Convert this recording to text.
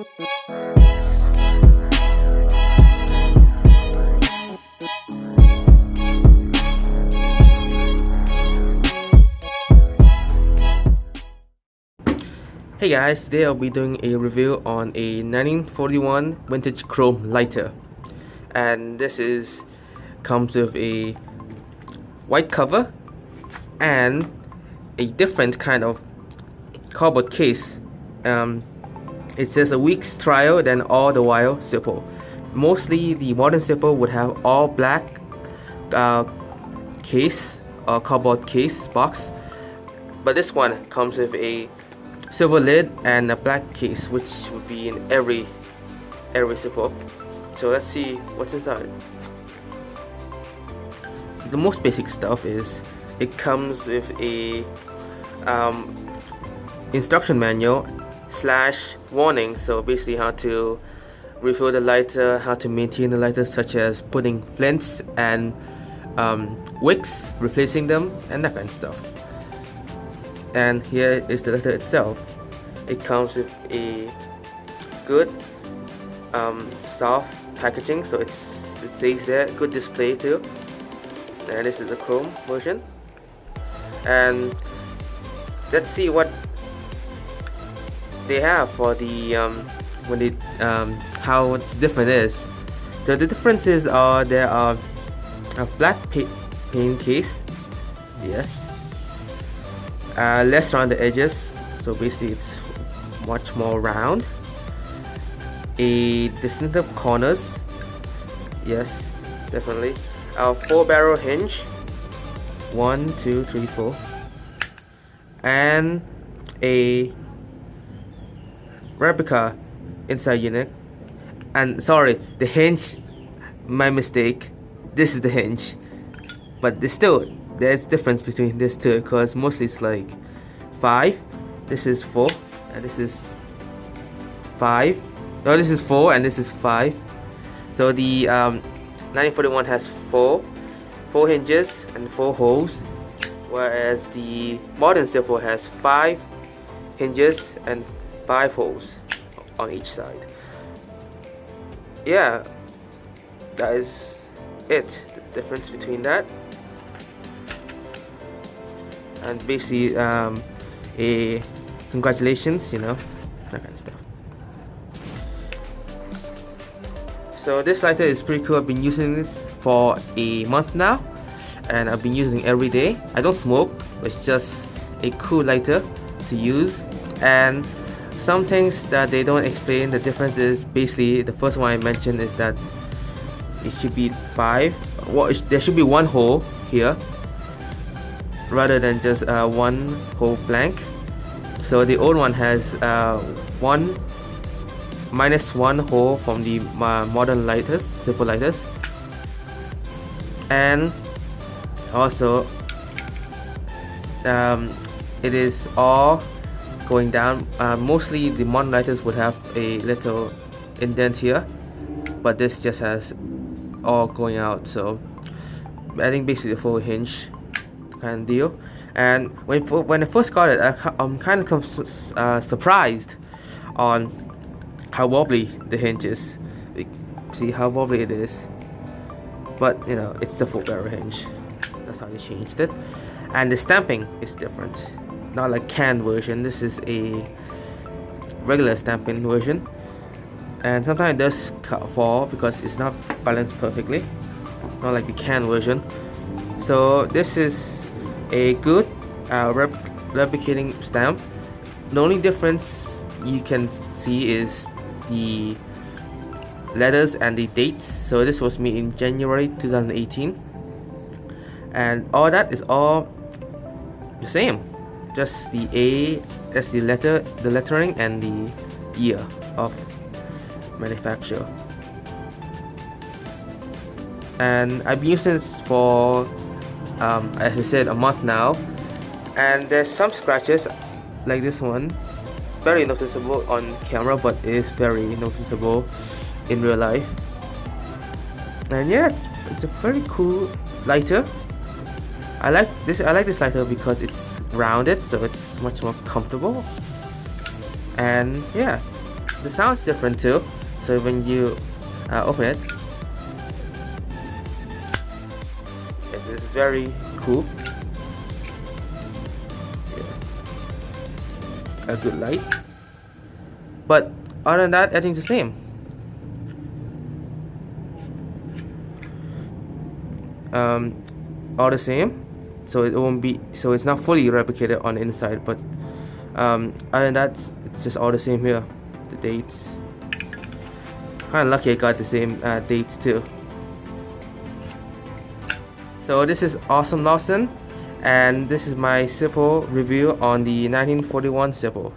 Hey guys, today I'll be doing a review on a 1941 vintage chrome lighter, and this comes with a white cover and a different kind of cardboard case. It says a week's trial, then all the while Zippo. Mostly the modern Zippo would have all black case or cardboard case box, but this one comes with a silver lid and a black case, which would be in every Zippo. So let's see what's inside. So the most basic stuff is it comes with a instruction manual / warning. So basically how to refill the lighter, how to maintain the lighter, such as putting flints and wicks, replacing them, and that kind of stuff. And here is the lighter itself. It comes with a good soft packaging, so it says there, good display too. And this is the chrome version. And let's see what they have for the how it's different is. So the differences are there are a flat paint case, yes. Less around the edges, so basically it's much more round. A distinctive corners, yes, definitely. A 4-barrel hinge, 1, 2, 3, 4, and a replica inside unit. And sorry, the hinge, my mistake. This is the hinge, but there's difference between these two, because mostly it's like 5, this is 4, and this is 5. No, this is 4 and this is 5. So the 1941 has 4 hinges and 4 holes, whereas the modern Zippo has 5 hinges and 5 holes on each side. Yeah, that is it, the difference between that. And basically a congratulations, you know, that kind of stuff. So this lighter is pretty cool. I've been using this for a month now, and I've been using it every day. I don't smoke, but it's just a cool lighter to use. And some things that they don't explain, the difference is basically the first one I mentioned is that it should be 5. Well, there should be 1 hole here, rather than just 1 hole blank. So the old one has -1 hole from the modern lighters, Zippo lighters. And also it is all going down. Mostly the modern lighters would have a little indent here, but this just has all going out. So I think basically the full hinge kind of deal. And when I first got it, I'm kind of surprised on how wobbly the hinge is. See how wobbly it is, but you know, it's a 4-barrel hinge. That's how they changed it. And the stamping is different, not like canned version. This is a regular stamping version, and sometimes it does fall because it's not balanced perfectly, not like the canned version. So this is a good replicating stamp. The only difference you can see is the letters and the dates. So this was made in January 2018, and all that is all the same, just the A, that's the lettering, and the year of manufacture. And I've been using this for as I said, a month now, and there's some scratches like this one, very noticeable on camera, but it is very noticeable in real life. And yeah, it's a very cool lighter. I like this lighter because it's rounded, so it's much more comfortable. And yeah, the sound's different too. So when you open it, it is very cool. Yeah. A good light. But other than that, everything's the same. All the same. So it won't be. So it's not fully replicated on the inside, but other than that, it's just all the same here. The dates. Kinda lucky I got the same dates too. So this is Awesome Lawson, and this is my Zippo review on the 1941 Zippo.